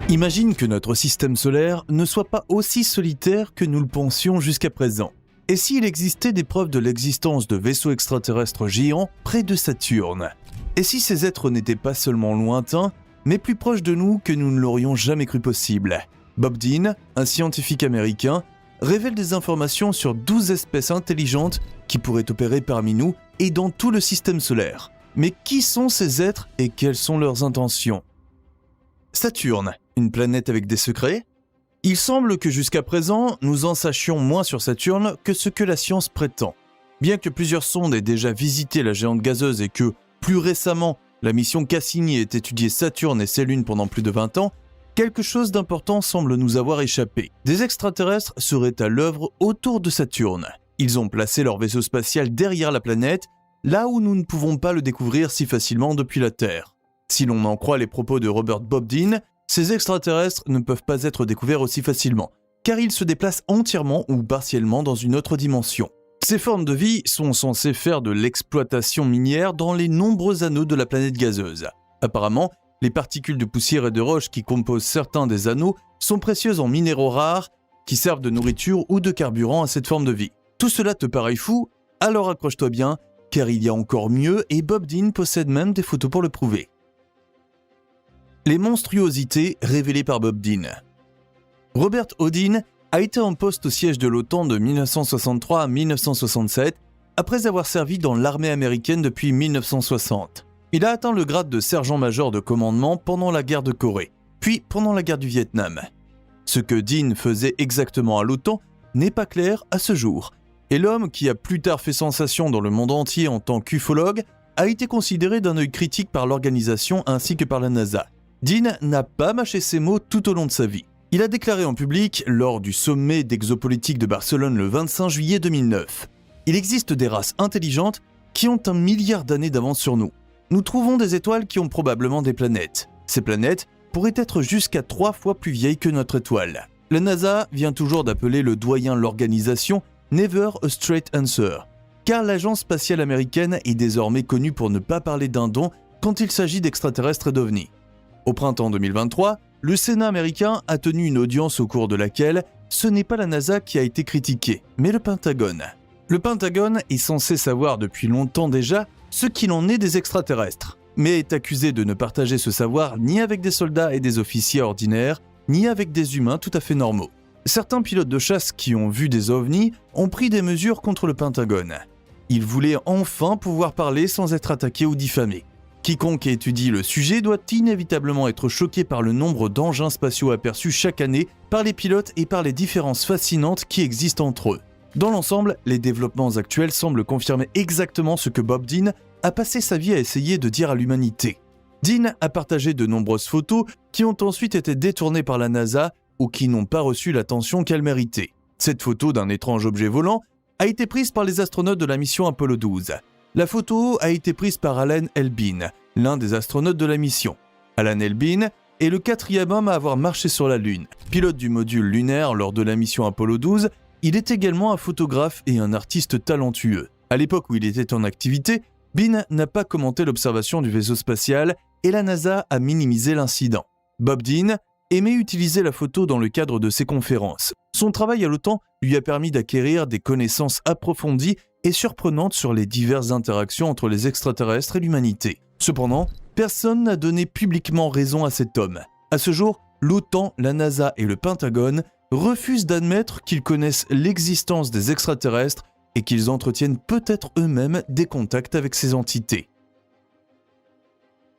Imagine que notre système solaire ne soit pas aussi solitaire que nous le pensions jusqu'à présent. Et s'il existait des preuves de l'existence de vaisseaux extraterrestres géants près de Saturne? Et si ces êtres n'étaient pas seulement lointains, mais plus proches de nous que nous ne l'aurions jamais cru possible? Bob Dean, un scientifique américain, révèle des informations sur 12 espèces intelligentes qui pourraient opérer parmi nous et dans tout le système solaire. Mais qui sont ces êtres et quelles sont leurs intentions? Saturne, une planète avec des secrets? Il semble que jusqu'à présent, nous en sachions moins sur Saturne que ce que la science prétend. Bien que plusieurs sondes aient déjà visité la géante gazeuse et que, plus récemment, la mission Cassini ait étudié Saturne et ses lunes pendant plus de 20 ans, quelque chose d'important semble nous avoir échappé. Des extraterrestres seraient à l'œuvre autour de Saturne. Ils ont placé leur vaisseau spatial derrière la planète, là où nous ne pouvons pas le découvrir si facilement depuis la Terre. Si l'on en croit les propos de Robert Bob Dean, ces extraterrestres ne peuvent pas être découverts aussi facilement, car ils se déplacent entièrement ou partiellement dans une autre dimension. Ces formes de vie sont censées faire de l'exploitation minière dans les nombreux anneaux de la planète gazeuse. Apparemment, les particules de poussière et de roche qui composent certains des anneaux sont précieuses en minéraux rares qui servent de nourriture ou de carburant à cette forme de vie. Tout cela te paraît fou? Alors accroche-toi bien, car il y a encore mieux et Bob Dean possède même des photos pour le prouver. Les monstruosités révélées par Bob Dean. Robert Houdin a été en poste au siège de l'OTAN de 1963 à 1967, après avoir servi dans l'armée américaine depuis 1960. Il a atteint le grade de sergent-major de commandement pendant la guerre de Corée, puis pendant la guerre du Vietnam. Ce que Dean faisait exactement à l'OTAN n'est pas clair à ce jour, et l'homme qui a plus tard fait sensation dans le monde entier en tant qu'ufologue a été considéré d'un œil critique par l'organisation ainsi que par la NASA. Dean n'a pas mâché ses mots tout au long de sa vie. Il a déclaré en public lors du sommet d'exopolitique de Barcelone le 25 juillet 2009. Il existe des races intelligentes qui ont 1 milliard d'années d'avance sur nous. Nous trouvons des étoiles qui ont probablement des planètes. Ces planètes pourraient être jusqu'à 3 fois plus vieilles que notre étoile. La NASA vient toujours d'appeler le doyen de l'organisation Never a Straight Answer, car l'agence spatiale américaine est désormais connue pour ne pas parler d'un don quand il s'agit d'extraterrestres et d'ovnis. Au printemps 2023, le Sénat américain a tenu une audience au cours de laquelle ce n'est pas la NASA qui a été critiquée, mais le Pentagone. Le Pentagone est censé savoir depuis longtemps déjà ce qu'il en est des extraterrestres, mais est accusé de ne partager ce savoir ni avec des soldats et des officiers ordinaires, ni avec des humains tout à fait normaux. Certains pilotes de chasse qui ont vu des ovnis ont pris des mesures contre le Pentagone. Ils voulaient enfin pouvoir parler sans être attaqués ou diffamés. Quiconque étudie le sujet doit inévitablement être choqué par le nombre d'engins spatiaux aperçus chaque année par les pilotes et par les différences fascinantes qui existent entre eux. Dans l'ensemble, les développements actuels semblent confirmer exactement ce que Bob Dean a passé sa vie à essayer de dire à l'humanité. Dean a partagé de nombreuses photos qui ont ensuite été détournées par la NASA ou qui n'ont pas reçu l'attention qu'elles méritaient. Cette photo d'un étrange objet volant a été prise par les astronautes de la mission Apollo 12. La photo a été prise par Alan Elbin, l'un des astronautes de la mission. Alan Elbin est le 4e homme à avoir marché sur la Lune. Pilote du module lunaire lors de la mission Apollo 12, il est également un photographe et un artiste talentueux. À l'époque où il était en activité, Bean n'a pas commenté l'observation du vaisseau spatial et la NASA a minimisé l'incident. Bob Dean aimait utiliser la photo dans le cadre de ses conférences. Son travail à l'OTAN lui a permis d'acquérir des connaissances approfondies et surprenantes sur les diverses interactions entre les extraterrestres et l'humanité. Cependant, personne n'a donné publiquement raison à cet homme. À ce jour, l'OTAN, la NASA et le Pentagone refusent d'admettre qu'ils connaissent l'existence des extraterrestres et qu'ils entretiennent peut-être eux-mêmes des contacts avec ces entités.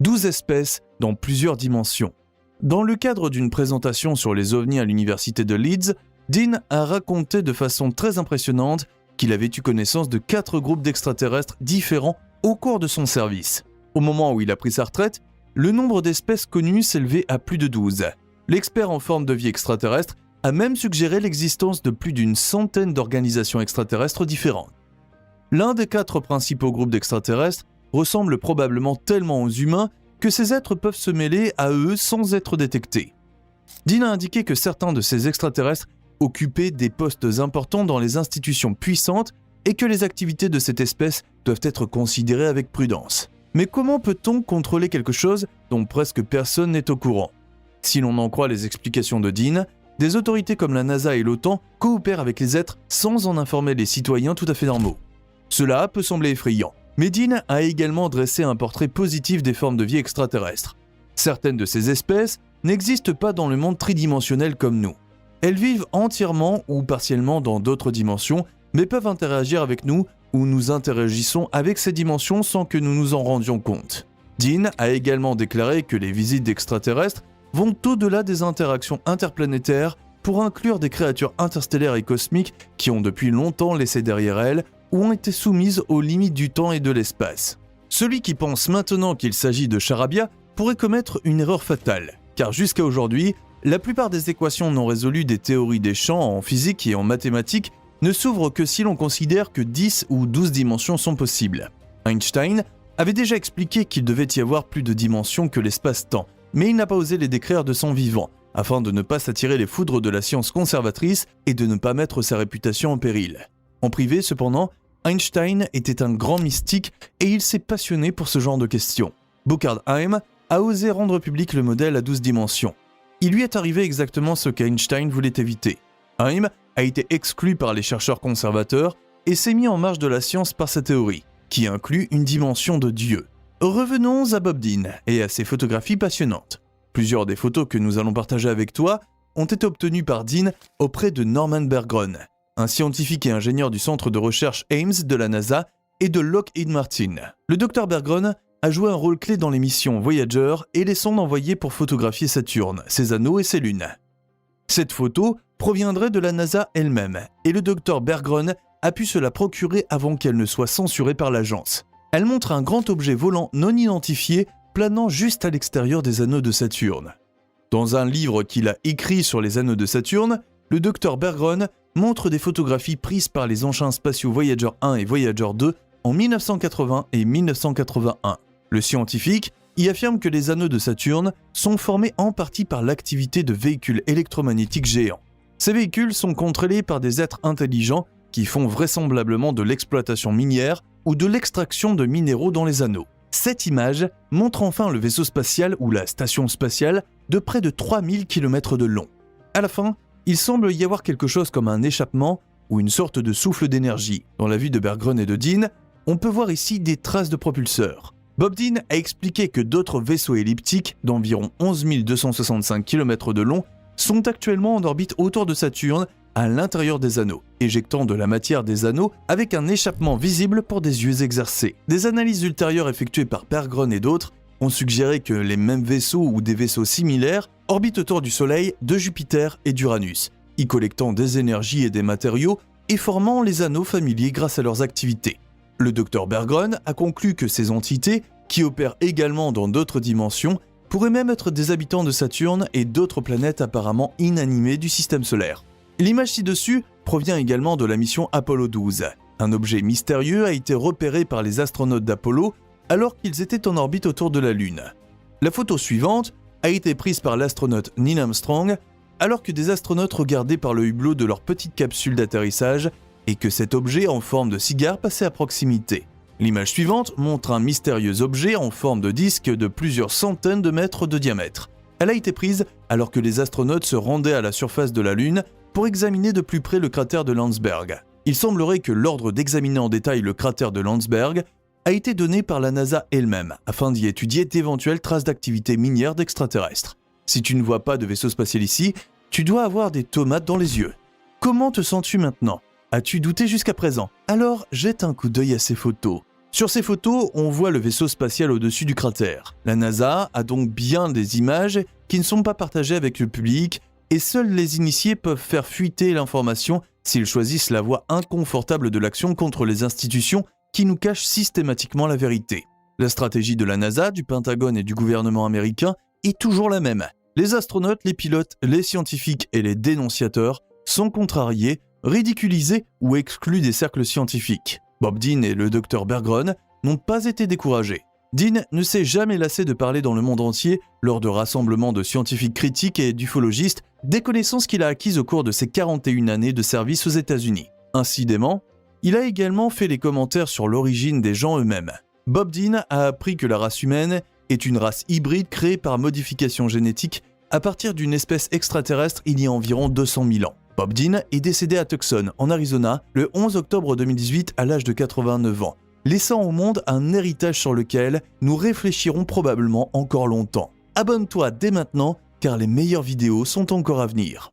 12 espèces dans plusieurs dimensions. Dans le cadre d'une présentation sur les ovnis à l'université de Leeds, Dean a raconté de façon très impressionnante qu'il avait eu connaissance de 4 groupes d'extraterrestres différents au cours de son service. Au moment où il a pris sa retraite, le nombre d'espèces connues s'élevait à plus de 12. L'expert en forme de vie extraterrestre a même suggéré l'existence de plus d'une centaine d'organisations extraterrestres différentes. L'un des 4 principaux groupes d'extraterrestres ressemble probablement tellement aux humains que ces êtres peuvent se mêler à eux sans être détectés. Dean a indiqué que certains de ces extraterrestres occupaient des postes importants dans les institutions puissantes et que les activités de cette espèce doivent être considérées avec prudence. Mais comment peut-on contrôler quelque chose dont presque personne n'est au courant ? Si l'on en croit les explications de Dean, des autorités comme la NASA et l'OTAN coopèrent avec les êtres sans en informer les citoyens tout à fait normaux. Cela peut sembler effrayant, mais Dean a également dressé un portrait positif des formes de vie extraterrestres. Certaines de ces espèces n'existent pas dans le monde tridimensionnel comme nous. Elles vivent entièrement ou partiellement dans d'autres dimensions, mais peuvent interagir avec nous ou nous interagissons avec ces dimensions sans que nous nous en rendions compte. Dean a également déclaré que les visites d'extraterrestres vont au-delà des interactions interplanétaires pour inclure des créatures interstellaires et cosmiques qui ont depuis longtemps laissé derrière elles ou ont été soumises aux limites du temps et de l'espace. Celui qui pense maintenant qu'il s'agit de charabia pourrait commettre une erreur fatale, car jusqu'à aujourd'hui, la plupart des équations non résolues des théories des champs en physique et en mathématiques ne s'ouvrent que si l'on considère que 10 ou 12 dimensions sont possibles. Einstein avait déjà expliqué qu'il devait y avoir plus de dimensions que l'espace-temps, mais il n'a pas osé les décrire de son vivant, afin de ne pas s'attirer les foudres de la science conservatrice et de ne pas mettre sa réputation en péril. En privé, cependant, Einstein était un grand mystique et il s'est passionné pour ce genre de questions. Burkhardt-Heim a osé rendre public le modèle à 12 dimensions. Il lui est arrivé exactement ce qu'Einstein voulait éviter. Heim a été exclu par les chercheurs conservateurs et s'est mis en marge de la science par sa théorie, qui inclut une dimension de Dieu. Revenons à Bob Dean et à ses photographies passionnantes. Plusieurs des photos que nous allons partager avec toi ont été obtenues par Dean auprès de Norman Berggren, un scientifique et ingénieur du centre de recherche Ames de la NASA et de Lockheed Martin. Le Dr Berggren a joué un rôle clé dans les missions Voyager et les sondes envoyées pour photographier Saturne, ses anneaux et ses lunes. Cette photo proviendrait de la NASA elle-même, et le Dr Berggren a pu se la procurer avant qu'elle ne soit censurée par l'agence. Elle montre un grand objet volant non identifié planant juste à l'extérieur des anneaux de Saturne. Dans un livre qu'il a écrit sur les anneaux de Saturne, le Dr Berggren montre des photographies prises par les engins spatiaux Voyager 1 et Voyager 2 en 1980 et 1981. Le scientifique y affirme que les anneaux de Saturne sont formés en partie par l'activité de véhicules électromagnétiques géants. Ces véhicules sont contrôlés par des êtres intelligents qui font vraisemblablement de l'exploitation minière ou de l'extraction de minéraux dans les anneaux. Cette image montre enfin le vaisseau spatial ou la station spatiale de près de 3000 km de long. À la fin, il semble y avoir quelque chose comme un échappement ou une sorte de souffle d'énergie. Dans la vue de Berggren et de Dean, on peut voir ici des traces de propulseurs. Bob Dean a expliqué que d'autres vaisseaux elliptiques d'environ 11 265 km de long sont actuellement en orbite autour de Saturne à l'intérieur des anneaux, éjectant de la matière des anneaux avec un échappement visible pour des yeux exercés. Des analyses ultérieures effectuées par Berggren et d'autres ont suggéré que les mêmes vaisseaux ou des vaisseaux similaires orbitent autour du Soleil, de Jupiter et d'Uranus, y collectant des énergies et des matériaux et formant les anneaux familiers grâce à leurs activités. Le Dr Berggren a conclu que ces entités, qui opèrent également dans d'autres dimensions, pourraient même être des habitants de Saturne et d'autres planètes apparemment inanimées du système solaire. L'image ci-dessus provient également de la mission Apollo 12. Un objet mystérieux a été repéré par les astronautes d'Apollo alors qu'ils étaient en orbite autour de la Lune. La photo suivante a été prise par l'astronaute Neil Armstrong alors que des astronautes regardaient par le hublot de leur petite capsule d'atterrissage et que cet objet en forme de cigare passait à proximité. L'image suivante montre un mystérieux objet en forme de disque de plusieurs centaines de mètres de diamètre. Elle a été prise alors que les astronautes se rendaient à la surface de la Lune pour examiner de plus près le cratère de Landsberg. Il semblerait que l'ordre d'examiner en détail le cratère de Landsberg a été donné par la NASA elle-même afin d'y étudier d'éventuelles traces d'activité minière d'extraterrestres. Si tu ne vois pas de vaisseau spatial ici, tu dois avoir des tomates dans les yeux. Comment te sens-tu maintenant ? As-tu douté jusqu'à présent ? Alors jette un coup d'œil à ces photos. Sur ces photos, on voit le vaisseau spatial au-dessus du cratère. La NASA a donc bien des images qui ne sont pas partagées avec le public et seuls les initiés peuvent faire fuiter l'information s'ils choisissent la voie inconfortable de l'action contre les institutions qui nous cachent systématiquement la vérité. La stratégie de la NASA, du Pentagone et du gouvernement américain est toujours la même. Les astronautes, les pilotes, les scientifiques et les dénonciateurs sont contrariés, ridiculisés ou exclus des cercles scientifiques. Bob Dean et le Dr Berggren n'ont pas été découragés. Dean ne s'est jamais lassé de parler dans le monde entier, lors de rassemblements de scientifiques critiques et d'ufologistes, des connaissances qu'il a acquises au cours de ses 41 années de service aux États-Unis. Incidemment, il a également fait les commentaires sur l'origine des gens eux-mêmes. Bob Dean a appris que la race humaine est une race hybride créée par modification génétique À partir d'une espèce extraterrestre il y a environ 200 000 ans. Bob Dean est décédé à Tucson, en Arizona, le 11 octobre 2018 à l'âge de 89 ans, laissant au monde un héritage sur lequel nous réfléchirons probablement encore longtemps. Abonne-toi dès maintenant, car les meilleures vidéos sont encore à venir.